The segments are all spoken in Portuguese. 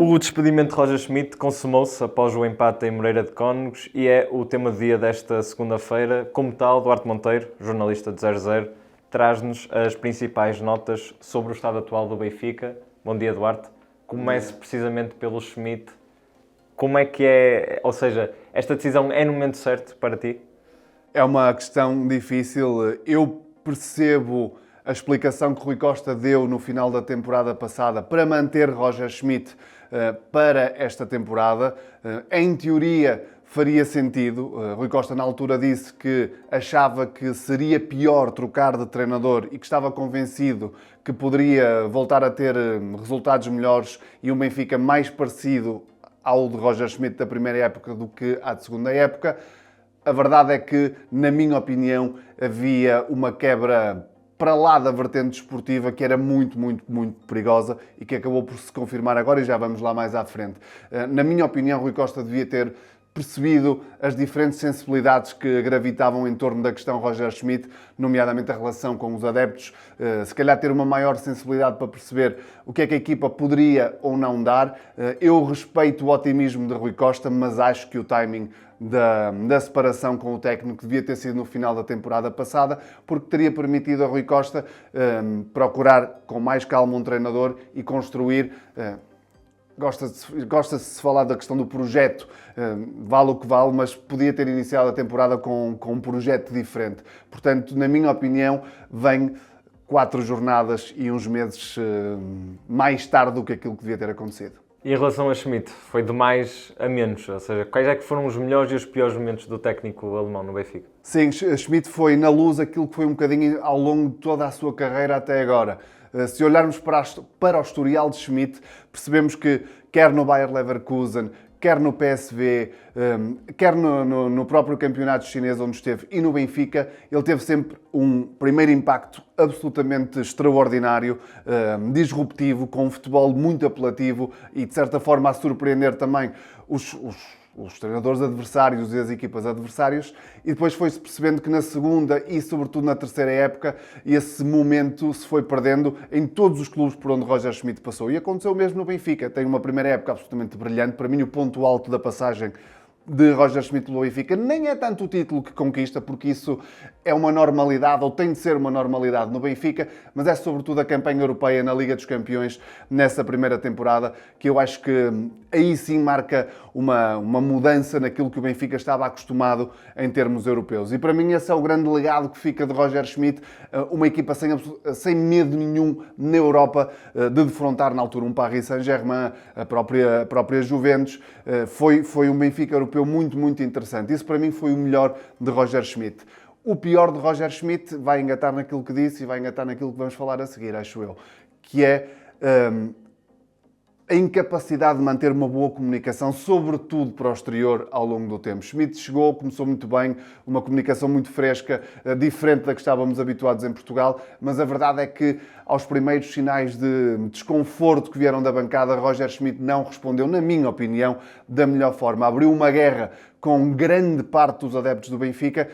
O despedimento de Roger Schmidt consumou-se após o empate em Moreira de Cónegos e é o tema do dia desta segunda-feira. Como tal, Duarte Monteiro, jornalista de 00, traz-nos as principais notas sobre o estado atual do Benfica. Bom dia, Duarte. Comece precisamente pelo Schmidt. Como é que é, ou seja, esta decisão é no momento certo para ti? É uma questão difícil. Eu percebo a explicação que Rui Costa deu no final da temporada passada para manter Roger Schmidt para esta temporada. Em teoria, faria sentido. Rui Costa, na altura, disse que achava que seria pior trocar de treinador e que estava convencido que poderia voltar a ter resultados melhores e um Benfica mais parecido ao de Roger Schmidt da primeira época do que à de segunda época. A verdade é que, na minha opinião, havia uma quebra para lá da vertente desportiva que era muito perigosa e que acabou por se confirmar agora e já vamos lá mais à frente. Na minha opinião, Rui Costa devia ter percebido as diferentes sensibilidades que gravitavam em torno da questão Roger Schmidt, nomeadamente a relação com os adeptos, se calhar ter uma maior sensibilidade para perceber o que é que a equipa poderia ou não dar. Eu respeito o otimismo de Rui Costa, mas acho que o timing da separação com o técnico devia ter sido no final da temporada passada, porque teria permitido a Rui Costa procurar com mais calma um treinador e construir. Gosta-se de se falar da questão do projeto, vale o que vale, mas podia ter iniciado a temporada com um projeto diferente. Portanto, na minha opinião, vem 4 jornadas e uns meses mais tarde do que aquilo que devia ter acontecido. E em relação a Schmidt, foi de mais a menos? Ou seja, quais é que foram os melhores e os piores momentos do técnico alemão no Benfica? Sim, Schmidt foi na luz aquilo que foi um bocadinho ao longo de toda a sua carreira até agora. Se olharmos para o historial de Schmidt, percebemos que quer no Bayer Leverkusen, quer no PSV, quer no próprio campeonato chinês onde esteve e no Benfica, ele teve sempre um primeiro impacto absolutamente extraordinário, disruptivo, com um futebol muito apelativo e, de certa forma, a surpreender também os treinadores adversários e as equipas adversárias, e depois foi-se percebendo que na segunda e sobretudo na terceira época esse momento se foi perdendo em todos os clubes por onde Roger Schmidt passou. E aconteceu mesmo no Benfica. Tem uma primeira época absolutamente brilhante. Para mim, o ponto alto da passagem de Roger Schmidt pelo Benfica nem é tanto o título que conquista, porque isso é uma normalidade, ou tem de ser uma normalidade no Benfica, mas é sobretudo a campanha europeia na Liga dos Campeões nessa primeira temporada, que eu acho que aí sim marca uma mudança naquilo que o Benfica estava acostumado em termos europeus. E para mim esse é o grande legado que fica de Roger Schmidt, uma equipa sem medo nenhum na Europa de defrontar na altura um Paris Saint-Germain, a própria Juventus. Foi um Benfica europeu muito interessante. Isso para mim foi o melhor de Roger Schmidt. O pior de Roger Schmidt vai engatar naquilo que disse e vai engatar naquilo que vamos falar a seguir, acho eu, que é a incapacidade de manter uma boa comunicação, sobretudo para o exterior, ao longo do tempo. Schmidt chegou, começou muito bem, uma comunicação muito fresca, diferente da que estávamos habituados em Portugal, mas a verdade é que aos primeiros sinais de desconforto que vieram da bancada, Roger Schmidt não respondeu, na minha opinião, da melhor forma. Abriu uma guerra com grande parte dos adeptos do Benfica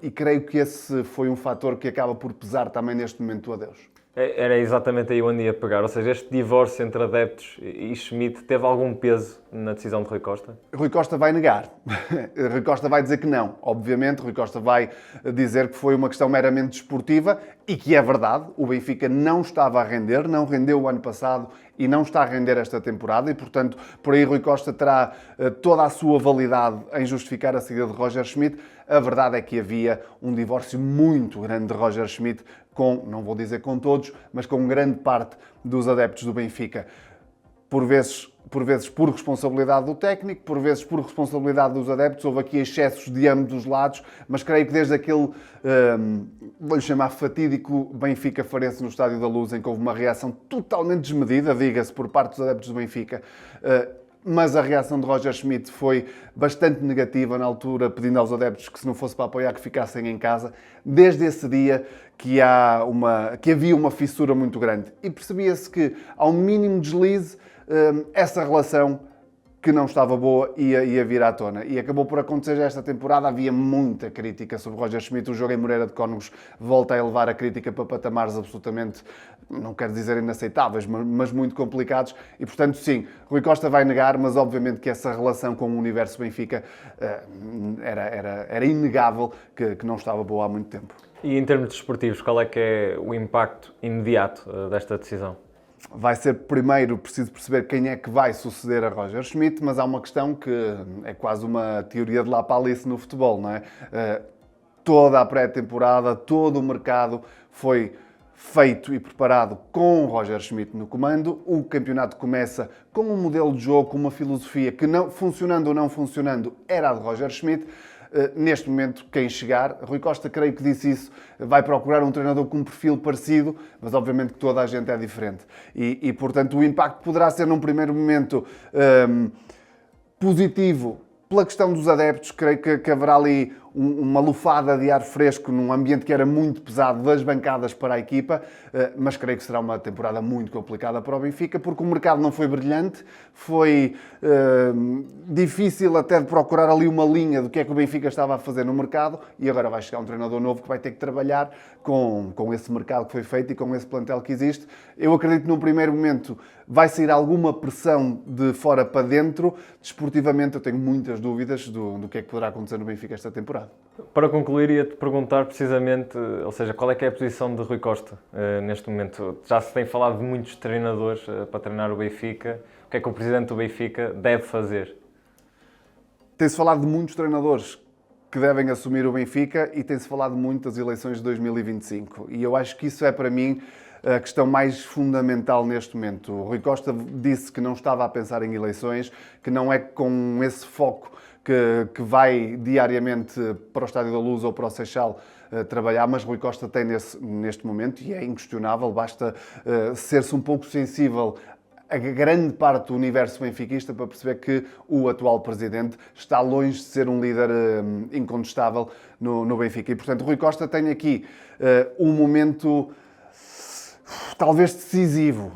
e creio que esse foi um fator que acaba por pesar também neste momento do adeus. Era exatamente aí onde ia pegar, ou seja, este divórcio entre adeptos e Schmidt teve algum peso na decisão de Rui Costa? Rui Costa vai negar. Rui Costa vai dizer que não. Obviamente, Rui Costa vai dizer que foi uma questão meramente desportiva e que é verdade. O Benfica não estava a render, não rendeu o ano passado e não está a render esta temporada e, portanto, por aí Rui Costa terá toda a sua validade em justificar a saída de Roger Schmidt. A verdade é que havia um divórcio muito grande de Roger Schmidt com, não vou dizer com todos, mas com grande parte dos adeptos do Benfica. Por vezes por responsabilidade do técnico, por vezes por responsabilidade dos adeptos. Houve aqui excessos de ambos os lados, mas creio que desde aquele, vou-lhe chamar fatídico, Benfica Farense no Estádio da Luz, em que houve uma reação totalmente desmedida, diga-se, por parte dos adeptos do Benfica, mas a reação de Roger Schmidt foi bastante negativa na altura, pedindo aos adeptos que, se não fosse para apoiar, que ficassem em casa. Desde esse dia que havia uma fissura muito grande. E percebia-se que, ao mínimo deslize, essa relação que não estava boa ia vir à tona. E acabou por acontecer esta temporada. Havia muita crítica sobre Roger Schmidt. O jogo em Moreira de Cónegos volta a elevar a crítica para patamares absolutamente não quero dizer inaceitáveis, mas muito complicados e, portanto, sim, Rui Costa vai negar, mas obviamente que essa relação com o universo Benfica era inegável que não estava boa há muito tempo. E em termos desportivos, qual é que é o impacto imediato desta decisão? Vai ser primeiro preciso perceber quem é que vai suceder a Roger Schmidt, mas há uma questão que é quase uma teoria de La Palice no futebol, não é? Toda a pré-temporada, todo o mercado foi feito e preparado com o Roger Schmidt no comando. O campeonato começa com um modelo de jogo, com uma filosofia que, não, funcionando ou não funcionando, era a de Roger Schmidt. Neste momento, quem chegar, Rui Costa, creio que disse isso, vai procurar um treinador com um perfil parecido, mas obviamente que toda a gente é diferente. E portanto, o impacto poderá ser, num primeiro momento, positivo pela questão dos adeptos. Creio que haverá ali uma lufada de ar fresco num ambiente que era muito pesado das bancadas para a equipa, mas creio que será uma temporada muito complicada para o Benfica, porque o mercado não foi brilhante, foi difícil até de procurar ali uma linha do que é que o Benfica estava a fazer no mercado, e agora vai chegar um treinador novo que vai ter que trabalhar com esse mercado que foi feito e com esse plantel que existe. Eu acredito que num primeiro momento vai sair alguma pressão de fora para dentro. Desportivamente eu tenho muitas dúvidas do que é que poderá acontecer no Benfica esta temporada. Para concluir, ia-te perguntar precisamente, ou seja, qual é que é a posição de Rui Costa neste momento? Já se tem falado de muitos treinadores para treinar o Benfica. O que é que o presidente do Benfica deve fazer? Tem-se falado de muitos treinadores que devem assumir o Benfica e tem-se falado muito das eleições de 2025. E eu acho que isso é, para mim, a questão mais fundamental neste momento. O Rui Costa disse que não estava a pensar em eleições, que não é com esse foco que vai diariamente para o Estádio da Luz ou para o Seixal trabalhar, mas Rui Costa tem neste momento, e é inquestionável, basta ser-se um pouco sensível a grande parte do universo benfiquista para perceber que o atual presidente está longe de ser um líder incontestável no Benfica. E, portanto, Rui Costa tem aqui um momento talvez decisivo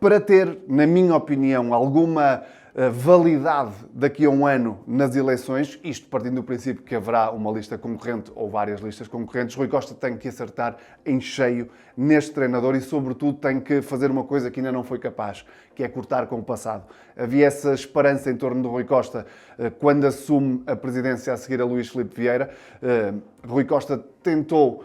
para ter, na minha opinião, alguma validade daqui a um ano nas eleições, isto partindo do princípio que haverá uma lista concorrente ou várias listas concorrentes. Rui Costa tem que acertar em cheio neste treinador e, sobretudo, tem que fazer uma coisa que ainda não foi capaz, que é cortar com o passado. Havia essa esperança em torno do Rui Costa quando assume a presidência a seguir a Luís Filipe Vieira. Rui Costa tentou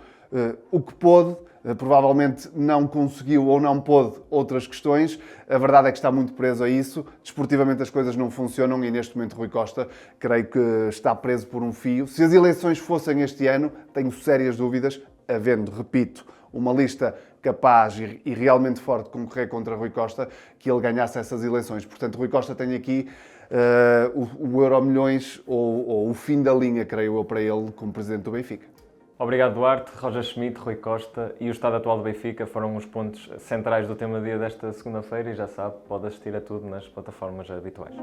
o que pôde, provavelmente não conseguiu ou não pôde outras questões. A verdade é que está muito preso a isso. Desportivamente as coisas não funcionam e neste momento Rui Costa creio que está preso por um fio. Se as eleições fossem este ano, tenho sérias dúvidas, havendo, repito, uma lista capaz e realmente forte de concorrer contra Rui Costa, que ele ganhasse essas eleições. Portanto, Rui Costa tem aqui o Euromilhões ou o fim da linha, creio eu, para ele como presidente do Benfica. Obrigado, Duarte. Roger Schmidt, Rui Costa e o estado atual do Benfica foram os pontos centrais do tema dia desta segunda-feira e já sabe, pode assistir a tudo nas plataformas habituais.